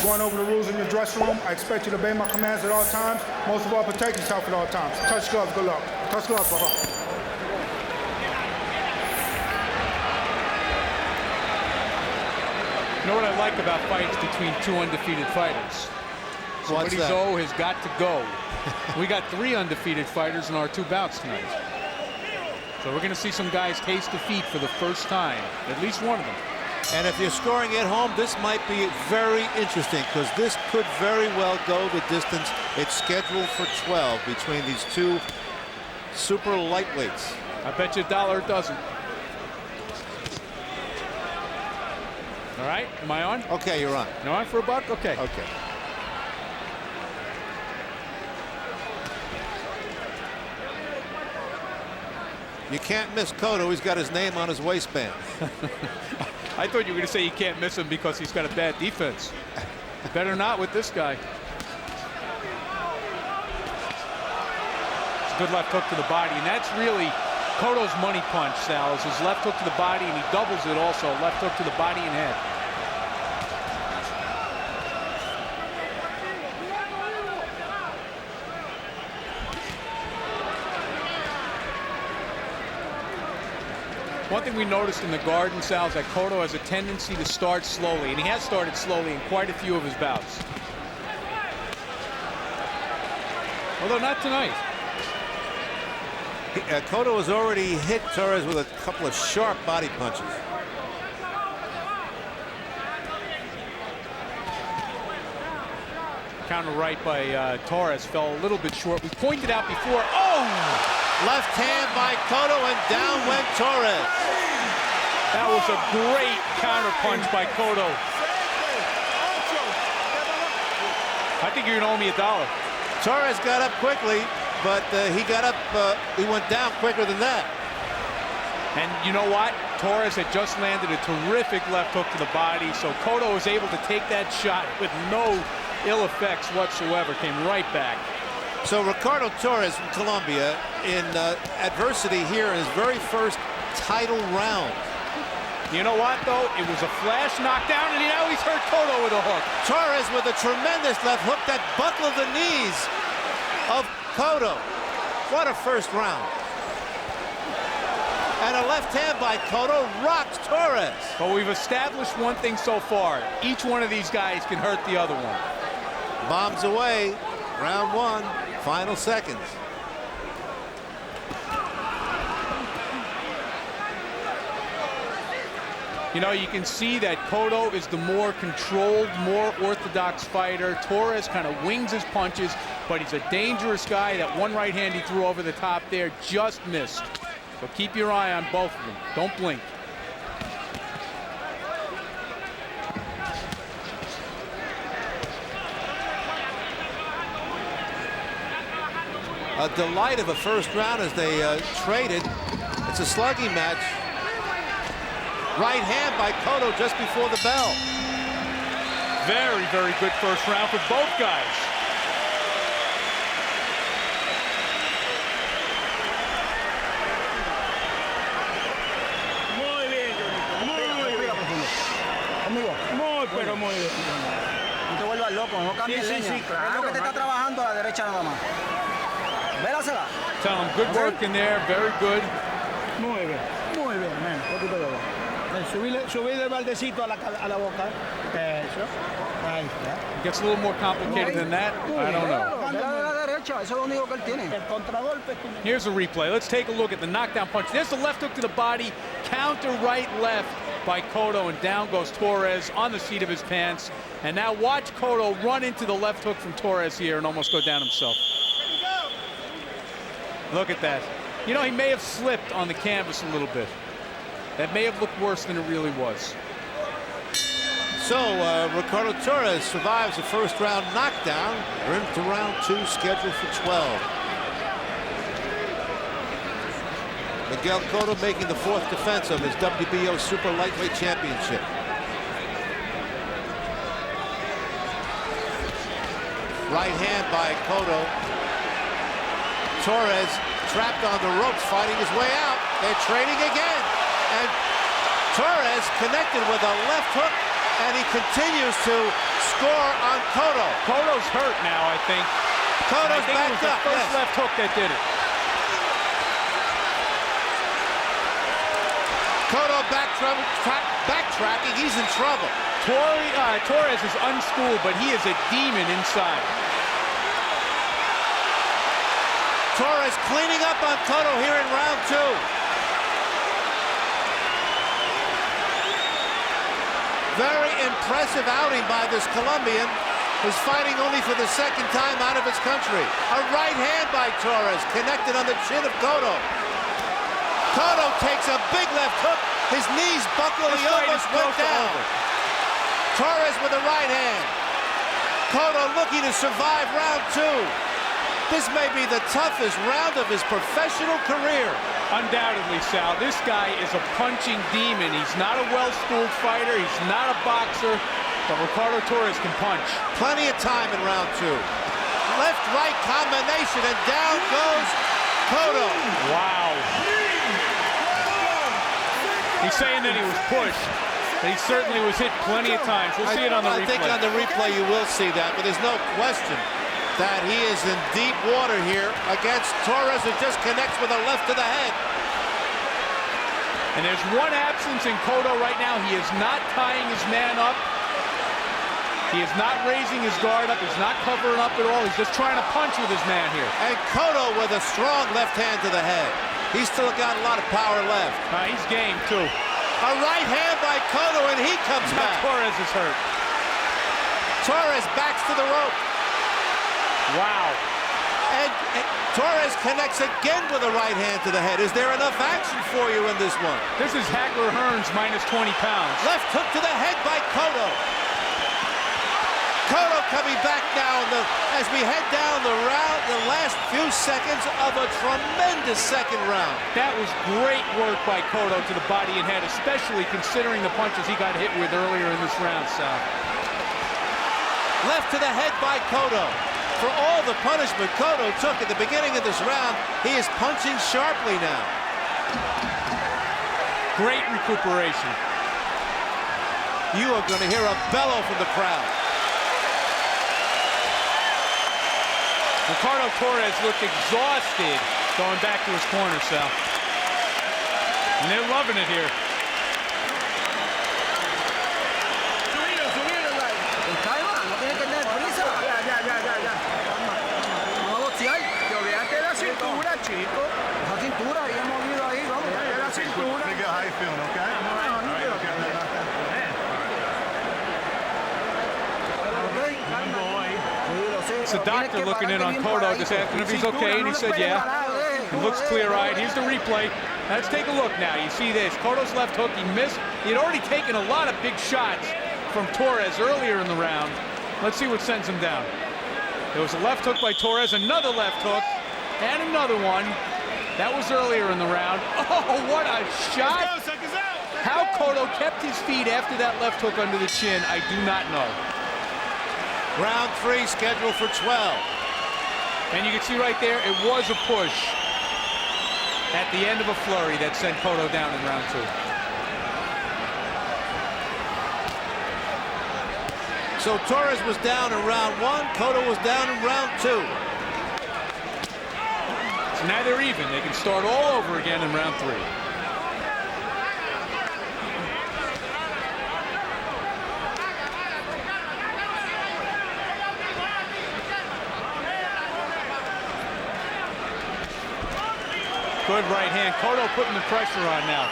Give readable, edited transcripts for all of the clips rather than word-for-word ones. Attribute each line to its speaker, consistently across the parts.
Speaker 1: going over the rules in your dressing room. I expect you to obey my commands at all times. Most of all, protect yourself at all times. Touch gloves, good luck. Touch gloves, brother.
Speaker 2: You know what I like about fights between two undefeated fighters? Somebody's O has got to go. We got 3 undefeated fighters in our 2 bouts tonight. So we're going to see some guys taste defeat for the first time, at least one of them.
Speaker 3: And if you're scoring at home, this might be very interesting because this could very well go the distance. It's scheduled for 12 between these 2 super lightweights.
Speaker 2: I bet you $1 it doesn't. All right, am I on?
Speaker 3: Okay, you're on.
Speaker 2: You're on for $1? Okay.
Speaker 3: Okay. You can't miss Cotto. He's got his name on his waistband.
Speaker 2: I thought you were going to say you can't miss him because he's got a bad defense. Better not with this guy. It's a good left hook to the body, and that's really Cotto's money punch, Sal, is his left hook to the body, and he doubles it also, left hook to the body and head. One thing we noticed in the Garden, Sal, is that Cotto has a tendency to start slowly, and he has started slowly in quite a few of his bouts. Although not tonight.
Speaker 3: Cotto has already hit Torres with a couple of sharp body punches.
Speaker 2: Counter right by Torres fell a little bit short. We pointed out before. Oh!
Speaker 3: Left hand by Cotto, and down went Torres.
Speaker 2: That was a great counter punch by Cotto. I think you're gonna owe me $1.
Speaker 3: Torres got up quickly, but he went down quicker than that.
Speaker 2: And you know what? Torres had just landed a terrific left hook to the body, so Cotto was able to take that shot with no ill effects whatsoever. Came right back.
Speaker 3: So Ricardo Torres from Colombia in adversity here in his very first title round.
Speaker 2: You know what, though? It was a flash knockdown, and now he's hurt Cotto with a hook.
Speaker 3: Torres with a tremendous left hook that buckled the knees of Cotto. What a first round. And a left hand by Cotto rocks Torres.
Speaker 2: But we've established one thing so far. Each one of these guys can hurt the other one.
Speaker 3: Bombs away. Round 1, final seconds.
Speaker 2: You know, you can see that Cotto is the more controlled, more orthodox fighter. Torres kind of wings his punches, but he's a dangerous guy. That one right hand he threw over the top there just missed. So keep your eye on both of them. Don't blink.
Speaker 3: A delight of a first round as they traded. It's a slugging match. Right hand by Cotto just before the bell.
Speaker 2: Very, very good first round for both guys.
Speaker 4: Muy bien, muy bien. Amigo, muy bien. No te vuelvas loco, no cambies leña. Sí, claro. Es lo que te está trabajando a la derecha nada más. Vélasela.
Speaker 2: Tell him good work in there, very good.
Speaker 4: Muy bien, man. Poquito de agua. Subir el baldecito a la boca. Eso. Ahí está.
Speaker 2: It gets a little more complicated than that. I don't know.
Speaker 4: La derecha, eso es lo único que él tiene. El contragolpe.
Speaker 2: Here's a replay. Let's take a look at the knockdown punch. There's the left hook to the body. Counter right left by Cotto, and down goes Torres on the seat of his pants. And now watch Cotto run into the left hook from Torres here and almost go down himself. Look at that. You know, he may have slipped on the canvas a little bit. That may have looked worse than it really was.
Speaker 3: So Ricardo Torres survives a first round knockdown. We're into round 2, scheduled for 12. Miguel Cotto making the 4th defense of his WBO Super Lightweight Championship. Right hand by Cotto. Torres trapped on the ropes, fighting his way out. They're trading again. And Torres connected with a left hook, and he continues to score Cotto.
Speaker 2: Cotto's hurt now, I think.
Speaker 3: Cotto's
Speaker 2: I think it was
Speaker 3: backed
Speaker 2: the
Speaker 3: up.
Speaker 2: first
Speaker 3: Yes.
Speaker 2: left hook that did it.
Speaker 3: Cotto backtracking. He's in trouble.
Speaker 2: Torres is unschooled, but he is a demon inside.
Speaker 3: Torres cleaning up on Cotto here in round 2. Very impressive outing by this Colombian, who's fighting only for the second time out of his country. A right hand by Torres, connected on the chin of Cotto. Cotto takes a big left hook. His knees buckle. He almost went down. Torres with a right hand. Cotto looking to survive round 2. This may be the toughest round of his professional career.
Speaker 2: Undoubtedly, Sal. This guy is a punching demon. He's not a well-schooled fighter. He's not a boxer. But Ricardo Torres can punch.
Speaker 3: Plenty of time in round 2. Left-right combination, and down goes Cotto.
Speaker 2: Wow. He's saying that he was pushed. But he certainly was hit plenty of times. We'll see it on the replay.
Speaker 3: I think on the replay you will see that, but there's no question that he is in deep water here against Torres, who just connects with a left to the head.
Speaker 2: And there's one absence in Cotto right now. He is not tying his man up. He is not raising his guard up. He's not covering up at all. He's just trying to punch with his man here.
Speaker 3: And Cotto with a strong left hand to the head. He's still got a lot of power left.
Speaker 2: He's game, too.
Speaker 3: A right hand by Cotto, and he comes back.
Speaker 2: Torres is hurt.
Speaker 3: Torres backs to the rope.
Speaker 2: Wow.
Speaker 3: And Torres connects again with a right hand to the head. Is there enough action for you in this one?
Speaker 2: This is Hagler Hearns minus 20 pounds.
Speaker 3: Left hook to the head by Cotto. Cotto coming back now as we head down the last few seconds of a tremendous second round.
Speaker 2: That was great work by Cotto to the body and head, especially considering the punches he got hit with earlier in this round, Sal.
Speaker 3: Left to the head by Cotto. For all the punishment Cotto took at the beginning of this round, he is punching sharply now.
Speaker 2: Great recuperation.
Speaker 3: You are going to hear a bellow from the crowd.
Speaker 2: Ricardo Torres looked exhausted going back to his corner, Sal. And they're loving it here.
Speaker 4: Chico, esa cintura ahí hemos movido ahí, vamos, la cintura.
Speaker 1: Miguel, how you feeling, okay?
Speaker 2: It's the doctor looking in on Cotto, just asking if he's okay, and he said, yeah. He looks clear-eyed. Here's the replay. Let's take a look now. You see this. Cotto's left hook, he missed. He had already taken a lot of big shots from Torres earlier in the round. Let's see what sends him down. There was a left hook by Torres, another left hook, and another one. That was earlier in the round. Oh, what a shot! How Cotto kept his feet after that left hook under the chin, I do not know.
Speaker 3: Round 3 scheduled for 12.
Speaker 2: And you can see right there, it was a push at the end of a flurry that sent Cotto down in round 2.
Speaker 3: So Torres was down in round 1, Cotto was down in round 2.
Speaker 2: So now they're even. They can start all over again in round 3. Good right hand. Cotto putting the pressure on now.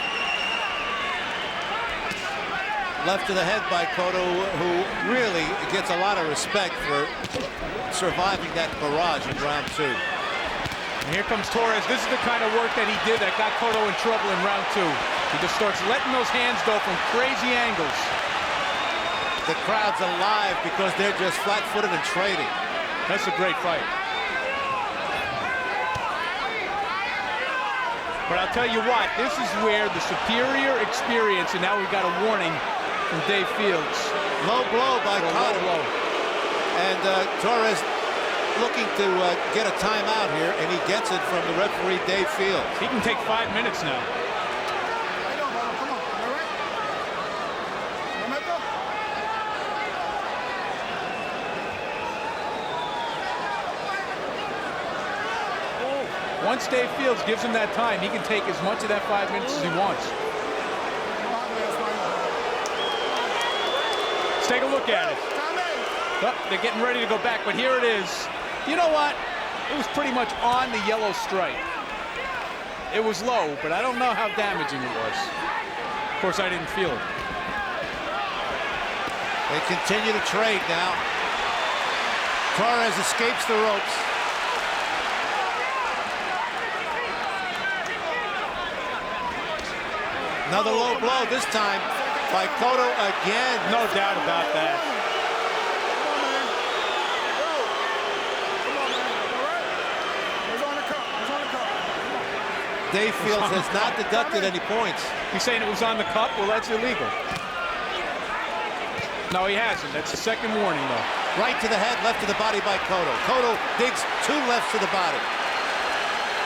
Speaker 3: Left to the head by Cotto, who really gets a lot of respect for surviving that barrage in round 2.
Speaker 2: And here comes Torres. This is the kind of work that he did that got Cotto in trouble in round 2. He just starts letting those hands go from crazy angles.
Speaker 3: The crowd's alive because they're just flat-footed and trading.
Speaker 2: That's a great fight. But I'll tell you what, this is where the superior experience, and now we've got a warning from Dave Fields.
Speaker 3: Low blow by Cotto. And Torres looking to get a timeout here, and he gets it from the referee, Dave Fields.
Speaker 2: He can take 5 minutes now.
Speaker 1: Come on, all right?
Speaker 2: Once Dave Fields gives him that time, he can take as much of that 5 minutes as he wants. Let's take a look at it. Oh, they're getting ready to go back, but here it is. You know what? It was pretty much on the yellow stripe. It was low, but I don't know how damaging it was. Of course, I didn't feel it.
Speaker 3: They continue to trade now. Torres escapes the ropes. Another low blow, this time by Cotto again.
Speaker 2: No doubt about that.
Speaker 3: Dave Fields has not deducted any points.
Speaker 2: He's saying it was on the cup? Well, that's illegal. No, he hasn't. That's the second warning, though.
Speaker 3: Right to the head, left to the body by Cotto. Cotto digs 2 lefts to the body.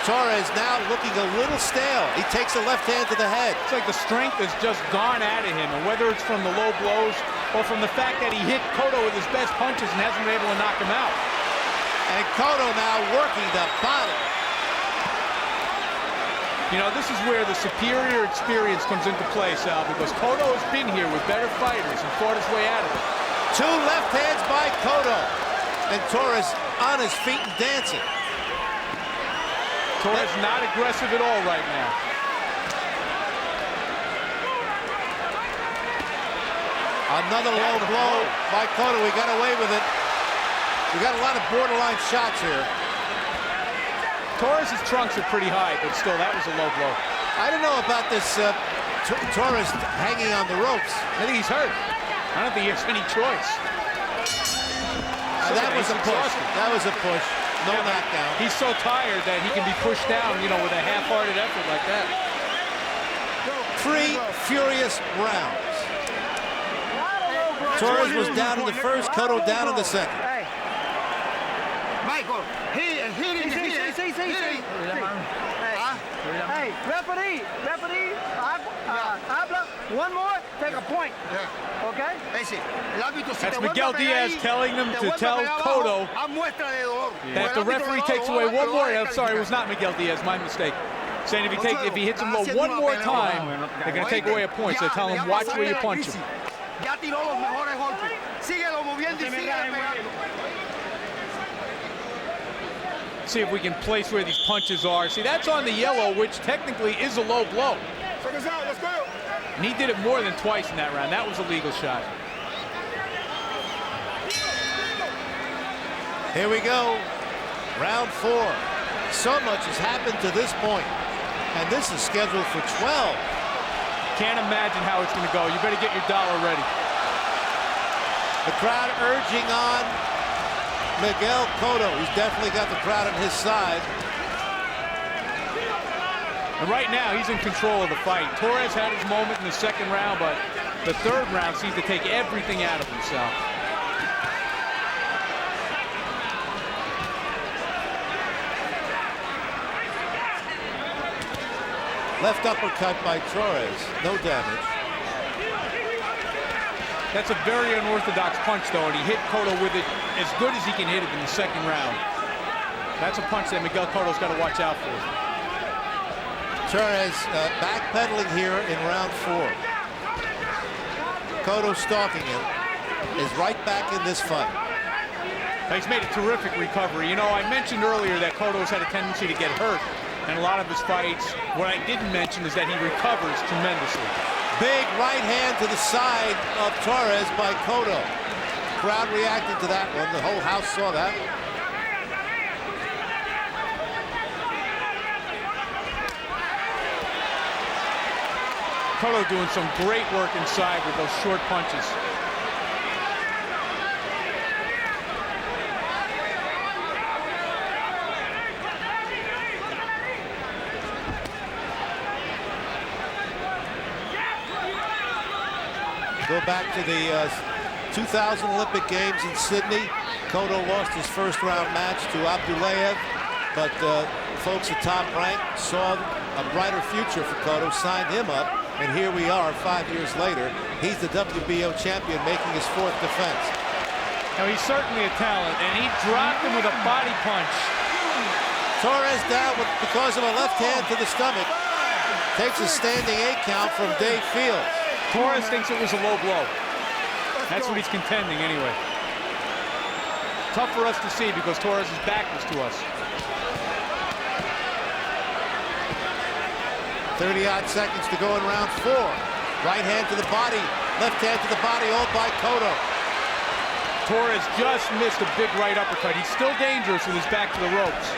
Speaker 3: Torres now looking a little stale. He takes a left hand to the head.
Speaker 2: It's like the strength has just gone out of him, and whether it's from the low blows or from the fact that he hit Cotto with his best punches and hasn't been able to knock him out.
Speaker 3: And Cotto now working the body.
Speaker 2: You know, this is where the superior experience comes into play, Sal, because Cotto has been here with better fighters and fought his way out of it.
Speaker 3: 2 left hands by Cotto. And Torres on his feet and dancing.
Speaker 2: Torres not aggressive at all right now.
Speaker 3: Another low blow by Cotto. We got away with it. We got a lot of borderline shots here.
Speaker 2: Torres' trunks are pretty high, but still, that was a low blow.
Speaker 3: I don't know about this Torres hanging on the ropes.
Speaker 2: I think he's hurt. I don't think he has any choice.
Speaker 3: That was a push. That was a push. No knockdown.
Speaker 2: He's so tired that he can be pushed down, you know, with a half-hearted effort like that.
Speaker 3: 3 furious rounds. Torres was down in the first, Cotto down in the second.
Speaker 4: Michael, he Hey, referee, habla, one more, take a point. Yeah. Okay?
Speaker 2: That's Miguel Diaz telling them to tell Cotto that the referee takes away one more. I'm sorry, it was not Miguel Diaz, my mistake. Saying if he hits him low one more time, they're going to take away a point. So tell him, watch where you punch him. See if we can place where these punches are. See, that's on the yellow, which technically is a low blow. And he did it more than twice in that round. That was a legal shot.
Speaker 3: Here we go. Round 4. So much has happened to this point. And this is scheduled for 12.
Speaker 2: Can't imagine how it's going to go. You better get your dollar ready.
Speaker 3: The crowd urging on Miguel Cotto. He's definitely got the crowd on his side.
Speaker 2: And right now, he's in control of the fight. Torres had his moment in the second round, but the third round seems to take everything out of himself.
Speaker 3: Left uppercut by Torres. No damage.
Speaker 2: That's a very unorthodox punch, though, and he hit Cotto with it as good as he can hit it in the second round. That's a punch that Miguel Cotto's got to watch out for.
Speaker 3: Torres backpedaling here in round 4. Cotto stalking him. Is right back in this fight.
Speaker 2: He's made a terrific recovery. You know, I mentioned earlier that Cotto's had a tendency to get hurt in a lot of his fights. What I didn't mention is that he recovers tremendously.
Speaker 3: Big right hand to the side of Torres by Cotto. Crowd reacted to that one. The whole house saw that.
Speaker 2: Cotto doing some great work inside with those short punches.
Speaker 3: Go back to the 2000 Olympic Games in Sydney. Cotto lost his first round match to Abdulayev, but folks at Top Rank saw a brighter future for Cotto, signed him up, and here we are 5 years later. He's the WBO champion making his 4th defense.
Speaker 2: Now, he's certainly a talent, and he dropped him with a body punch.
Speaker 3: Torres down because of a left hand to the stomach. Takes a standing 8 count from Dave Fields.
Speaker 2: Torres thinks it was a low blow. That's what he's contending anyway. Tough for us to see because Torres' back was to us.
Speaker 3: 30-odd seconds to go in round 4. Right hand to the body, left hand to the body, all by Cotto.
Speaker 2: Torres just missed a big right uppercut. He's still dangerous with his back to the ropes.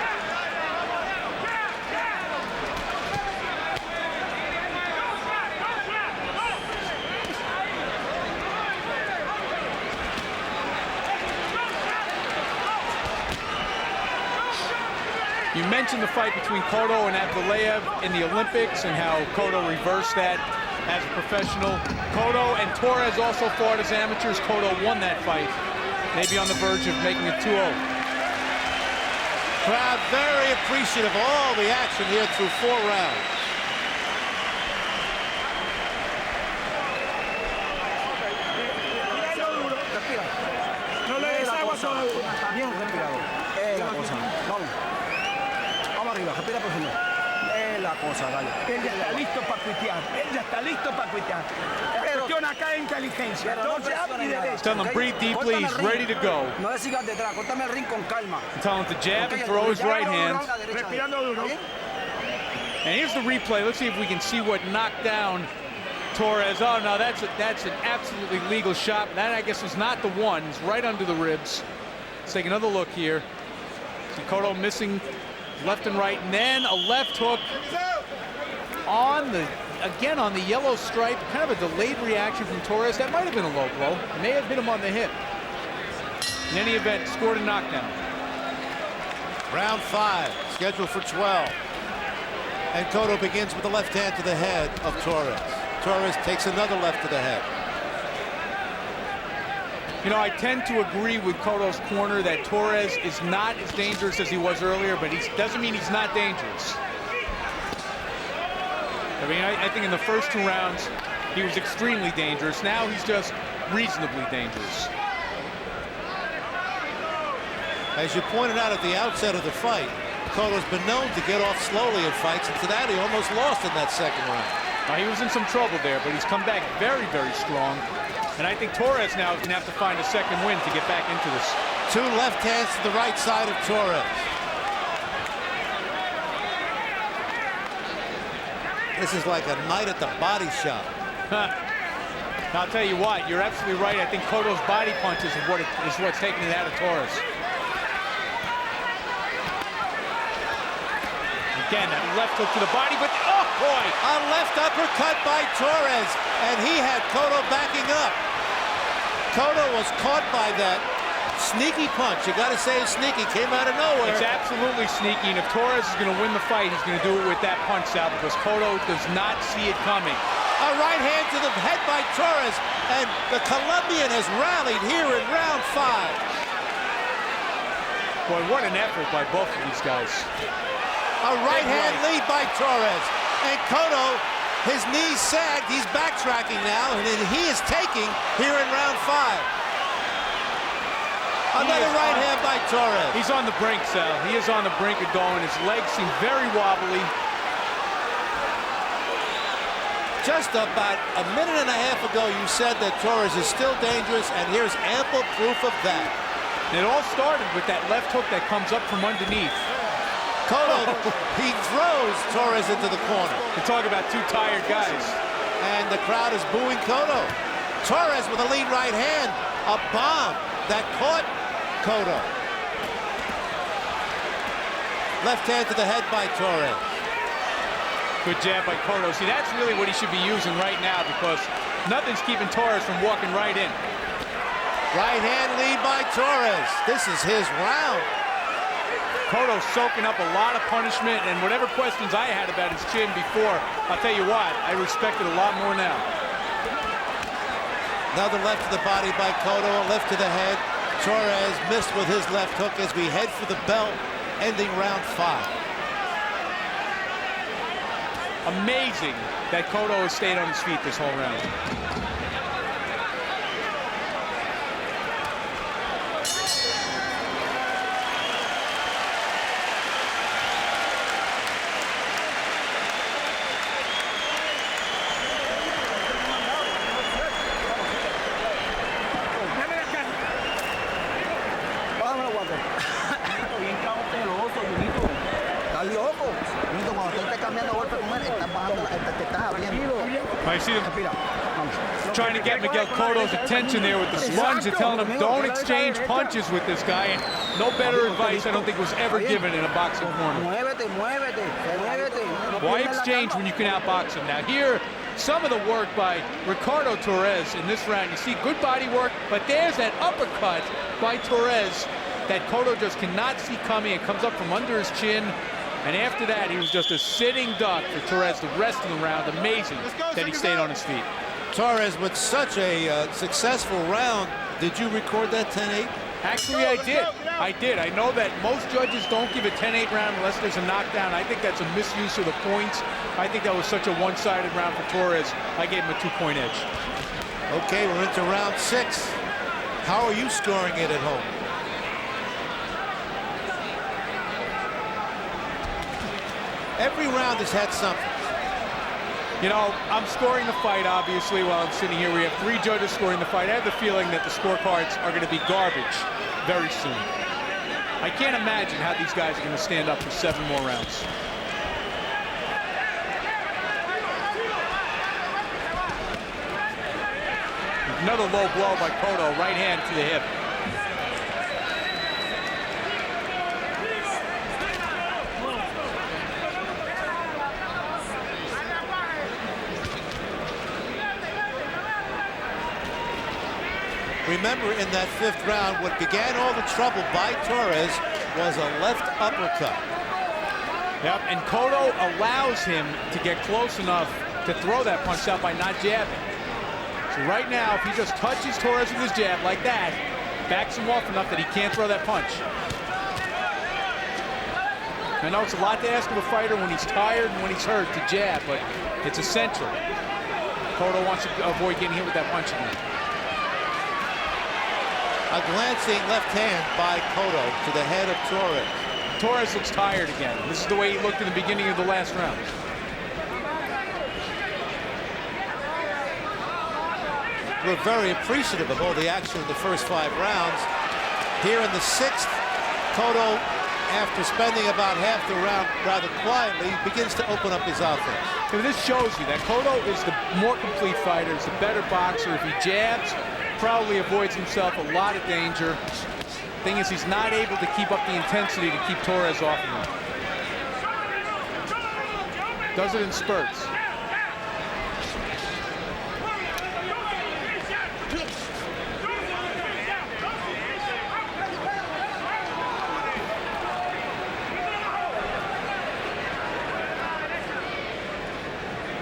Speaker 2: You mentioned the fight between Cotto and Abdulayev in the Olympics and how Cotto reversed that as a professional. Cotto and Torres also fought as amateurs. Cotto won that fight. Maybe on the verge of making it 2-0.
Speaker 3: Crowd very appreciative of all the action here through 4 rounds.
Speaker 4: Bien respirado. La cosa. Vamos. Vamos arriba, respira profundo. La cosa, dale.
Speaker 5: Él ya está listo para cuitear. Él ya está listo para cuitear. La cuestión acá es inteligencia.
Speaker 4: Pero no
Speaker 5: Dos jab y derecha.
Speaker 2: Tell him breathe deeply, he's ready to go.
Speaker 4: No le sigas detrás, córtame el ring con calma.
Speaker 2: Tell him to jab and throw his right hand.
Speaker 5: Respirando duro.
Speaker 2: And here's the replay. Let's see if we can see what knocked down Torres. Oh, no, that's an absolutely legal shot. That, I guess, was not the one. It's right under the ribs. Let's take another look here. See Cotto missing left and right, and then a left hook on the, again, on the yellow stripe. Kind of a delayed reaction from Torres. That might have been a low blow. May have hit him on the hip. In any event, scored a knockdown.
Speaker 3: Round 5, scheduled for 12. And Cotto begins with the left hand to the head of Torres. Torres takes another left to the head.
Speaker 2: You know, I tend to agree with Cotto's corner that Torres is not as dangerous as he was earlier, but he doesn't mean he's not dangerous. I mean, I think in the first 2 rounds, he was extremely dangerous. Now he's just reasonably dangerous.
Speaker 3: As you pointed out at the outset of the fight, Cotto's been known to get off slowly in fights, and today he almost lost in that second round.
Speaker 2: He was in some trouble there, but he's come back very, very strong. And I think Torres now is going to have to find a second win to get back into this.
Speaker 3: 2 left hands to the right side of Torres. This is like a night at the body shop.
Speaker 2: I'll tell you what, you're absolutely right. I think Cotto's body punches is what's taking it out of Torres. Again, that left hook to the body, but oh boy!
Speaker 3: A left uppercut by Torres, and he had Cotto backing up. Cotto was caught by that sneaky punch. You got to say it's sneaky. Came out of nowhere.
Speaker 2: It's absolutely sneaky, and if Torres is going to win the fight, he's going to do it with that punch, Sal, because Cotto does not see it coming.
Speaker 3: A right hand to the head by Torres, and the Colombian has rallied here in round 5.
Speaker 2: Boy, what an effort by both of these guys.
Speaker 3: A right hand lead by Torres, and Cotto, his knees sagged. He's backtracking now, and he is taking here in round 5. Another right hand by Torres.
Speaker 2: He's on the brink, Sal. He is on the brink of going. His legs seem very wobbly.
Speaker 3: Just about a minute and a half ago, you said that Torres is still dangerous, and here's ample proof of that.
Speaker 2: And it all started with that left hook that comes up from underneath.
Speaker 3: Cotto, he throws Torres into the corner.
Speaker 2: To talk about 2 tired guys.
Speaker 3: And the crowd is booing Cotto. Torres with a lead right hand. A bomb that caught Cotto. Left hand to the head by Torres.
Speaker 2: Good jab by Cotto. See, that's really what he should be using right now because nothing's keeping Torres from walking right in.
Speaker 3: Right hand lead by Torres. This is his round.
Speaker 2: Cotto's soaking up a lot of punishment, and whatever questions I had about his chin before, I'll tell you what, I respect it a lot more now.
Speaker 3: Another left to the body by Cotto, a left to the head. Torres missed with his left hook as we head for the belt, ending round 5.
Speaker 2: Amazing that Cotto has stayed on his feet this whole round.
Speaker 4: Estás loco. Mito, cuando tú estés cambiando golpe con él, estás bajando, te estás abriendo.
Speaker 2: I see him
Speaker 4: Respira. Vamos.
Speaker 2: trying to get Miguel Cotto's attention there with the lunge and telling him don't exchange punches with this guy. And no better advice I don't think was ever given in a boxing corner.
Speaker 4: Muévete, muévete, muévete.
Speaker 2: Why exchange when you can outbox him? Now here, some of the work by Ricardo Torres in this round. You see good body work, but there's that uppercut by Torres that Cotto just cannot see coming. It comes up from under his chin. And after that, he was just a sitting duck for Torres the rest of the round. Amazing that he stayed on his feet.
Speaker 3: Torres with such a successful round. Did you record that 10-8?
Speaker 2: Actually, I did. I know that most judges don't give a 10-8 round unless there's a knockdown. I think that's a misuse of the points. I think that was such a one-sided round for Torres. I gave him a 2-point edge.
Speaker 3: Okay, we're into round 6. How are you scoring it at home? Every round has had something.
Speaker 2: You know, I'm scoring the fight, obviously, while I'm sitting here. We have 3 judges scoring the fight. I have the feeling that the scorecards are going to be garbage very soon. I can't imagine how these guys are going to stand up for 7 more rounds. Another low blow by Cotto, right hand to the hip.
Speaker 3: Remember, in that 5th round, what began all the trouble by Torres was a left uppercut.
Speaker 2: Yep, and Cotto allows him to get close enough to throw that punch out by not jabbing. So right now, if he just touches Torres with his jab like that, backs him off enough that he can't throw that punch. I know it's a lot to ask of a fighter when he's tired and when he's hurt to jab, but it's essential. Cotto wants to avoid getting hit with that punch again.
Speaker 3: A glancing left hand by Cotto to the head of Torres.
Speaker 2: Torres looks tired again. This is the way he looked in the beginning of the last round.
Speaker 3: We're very appreciative of all the action in the first 5 rounds. Here in the 6th, Cotto, after spending about half the round rather quietly, begins to open up his offense.
Speaker 2: And this shows you that Cotto is the more complete fighter, is the better boxer. If he jabs, probably avoids himself a lot of danger. Thing is, he's not able to keep up the intensity to keep Torres off of him. Does it in spurts.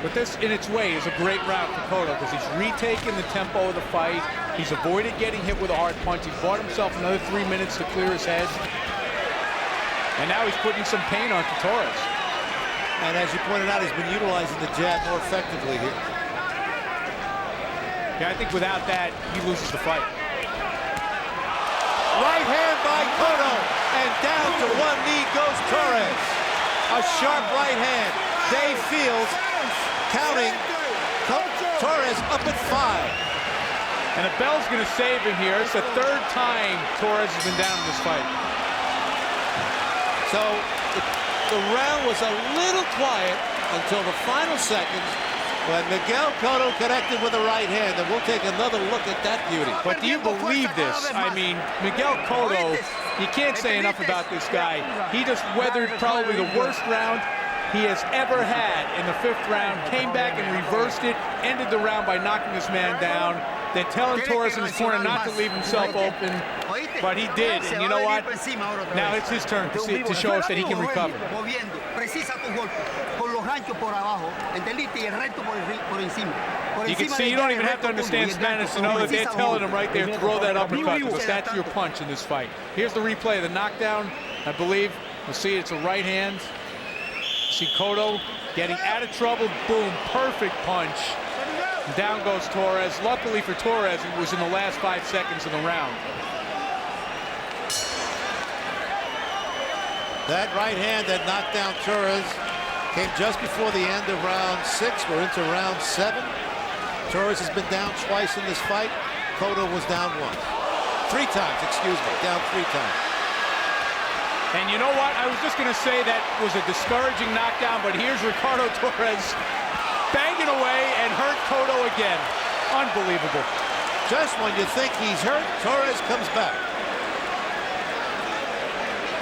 Speaker 2: But this, in its way, is a great round for Cotto because he's retaken the tempo of the fight. He's avoided getting hit with a hard punch. He's bought himself another 3 minutes to clear his head. And now he's putting some pain onto Torres.
Speaker 3: And as you pointed out, he's been utilizing the jab more effectively here.
Speaker 2: Yeah, I think without that, he loses the fight.
Speaker 3: Right hand by Cotto, and down to one knee goes Torres. A sharp right hand. Dave Fields counting Torres up at 5.
Speaker 2: And a bell's going to save him here. It's the 3rd time Torres has been down in this fight.
Speaker 3: So the round was a little quiet until the final seconds when Miguel Cotto connected with the right hand. And we'll take another look at that beauty.
Speaker 2: But do you believe this? I mean, Miguel Cotto, you can't say enough about this guy. He just weathered probably the worst round he has ever had in the 5th round, came back and reversed it, ended the round by knocking this man down, then telling Torres in his corner not to leave himself open, but he did, and you know what? Now it's his turn to show us that he can recover. You can see, you don't even have to understand Spanish to know that they're telling him right there, throw that uppercut, because that's your punch in this fight. Here's the replay of the knockdown, I believe. We'll see it's a right hand. See Cotto getting out of trouble, boom, perfect punch. Down goes Torres. Luckily for Torres, it was in the last 5 seconds of the round.
Speaker 3: That right hand that knocked down Torres came just before the end of round 6. We're into round 7. Torres has been down twice in this fight. Cotto was down once. 3 times, excuse me, down 3 times.
Speaker 2: And you know what? I was just going to say that was a discouraging knockdown, but here's Ricardo Torres banging away and hurt Cotto again. Unbelievable.
Speaker 3: Just when you think he's hurt, Torres comes back.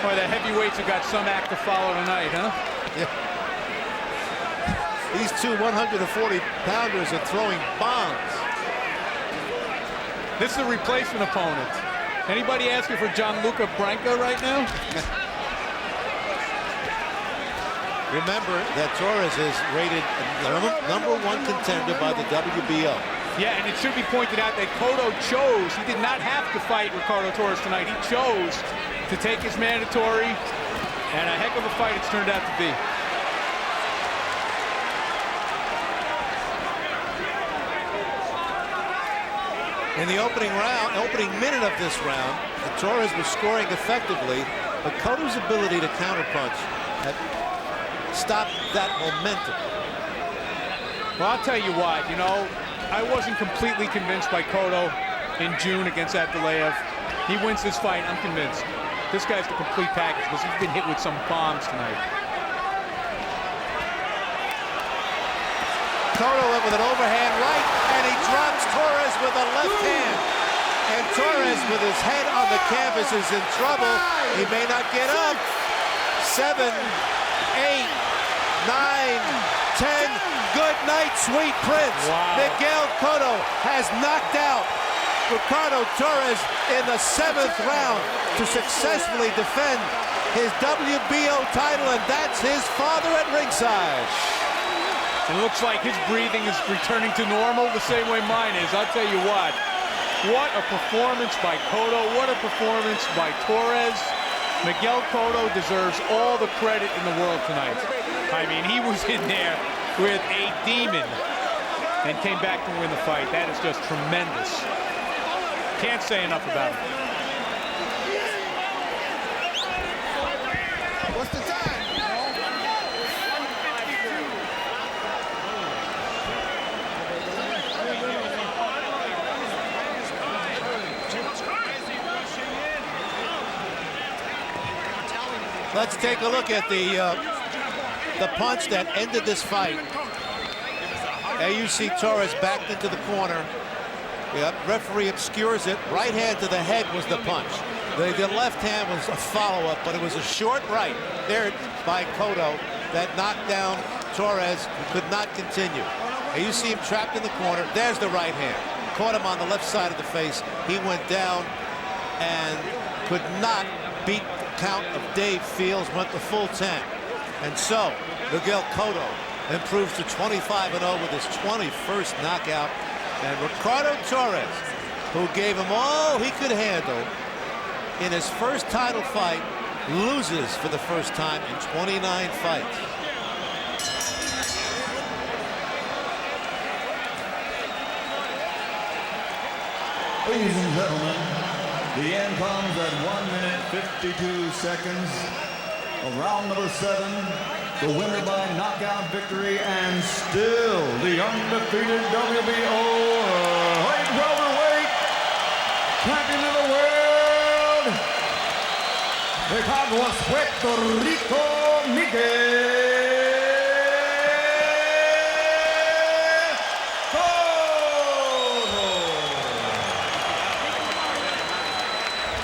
Speaker 2: Boy, the heavyweights have got some act to follow tonight, huh?
Speaker 3: Yeah. These two 140-pounders are throwing bombs.
Speaker 2: This is a replacement opponent. Anybody asking for Gianluca Branca right now?
Speaker 3: Remember that Torres is rated #1 contender by the WBO.
Speaker 2: Yeah, and it should be pointed out that Cotto chose, he did not have to fight Ricardo Torres tonight. He chose to take his mandatory, and a heck of a fight it's turned out to be.
Speaker 3: In the opening minute of this round, Torres was scoring effectively, but Cotto's ability to counterpunch had stopped that momentum.
Speaker 2: Well, I'll tell you what, you know, I wasn't completely convinced by Cotto in June against Abdulayev. He wins this fight, I'm convinced. This guy's the complete package because he's been hit with some bombs tonight.
Speaker 3: Cotto with an overhand right, and he drops Torres with a left hand. And Torres with his head on the canvas is in trouble. He may not get up. 7, 8, 9, 10. Good night, sweet prince.
Speaker 2: Wow.
Speaker 3: Miguel Cotto has knocked out Ricardo Torres in the 7th round to successfully defend his WBO title, and that's his father at ringside.
Speaker 2: It looks like his breathing is returning to normal the same way mine is. I'll tell you what a performance by Cotto, what a performance by Torres. Miguel Cotto deserves all the credit in the world tonight. I mean, he was in there with a demon and came back to win the fight. That is just tremendous. Can't say enough about it.
Speaker 1: What's the time?
Speaker 3: Let's take a look at the punch that ended this fight. There you see Torres backed into the corner. The referee obscures it. Right hand to the head was the punch. The left hand was a follow-up, but it was a short right there by Cotto that knocked down Torres, who could not continue. And you see him trapped in the corner. There's the right hand. Caught him on the left side of the face. He went down and could not beat the count of Dave Fields, went the full 10. And so Miguel Cotto improves to 25-0 with his 21st knockout. And Ricardo Torres, who gave him all he could handle in his first title fight, loses for the first time in 29 fights.
Speaker 6: Ladies and gentlemen, the end comes at 1 minute 52 seconds of round number 7. The winner by knockout victory and still the undefeated WBO light welterweight champion of the world, Ricardo Puerto Rico, Miguel Cotto.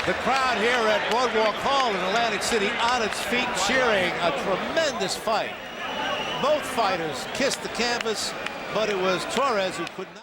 Speaker 3: The crowd here at Boardwalk Hall in Atlantic City on its feet cheering. A tremendous fight. Both fighters kissed the canvas, but it was Torres who could not.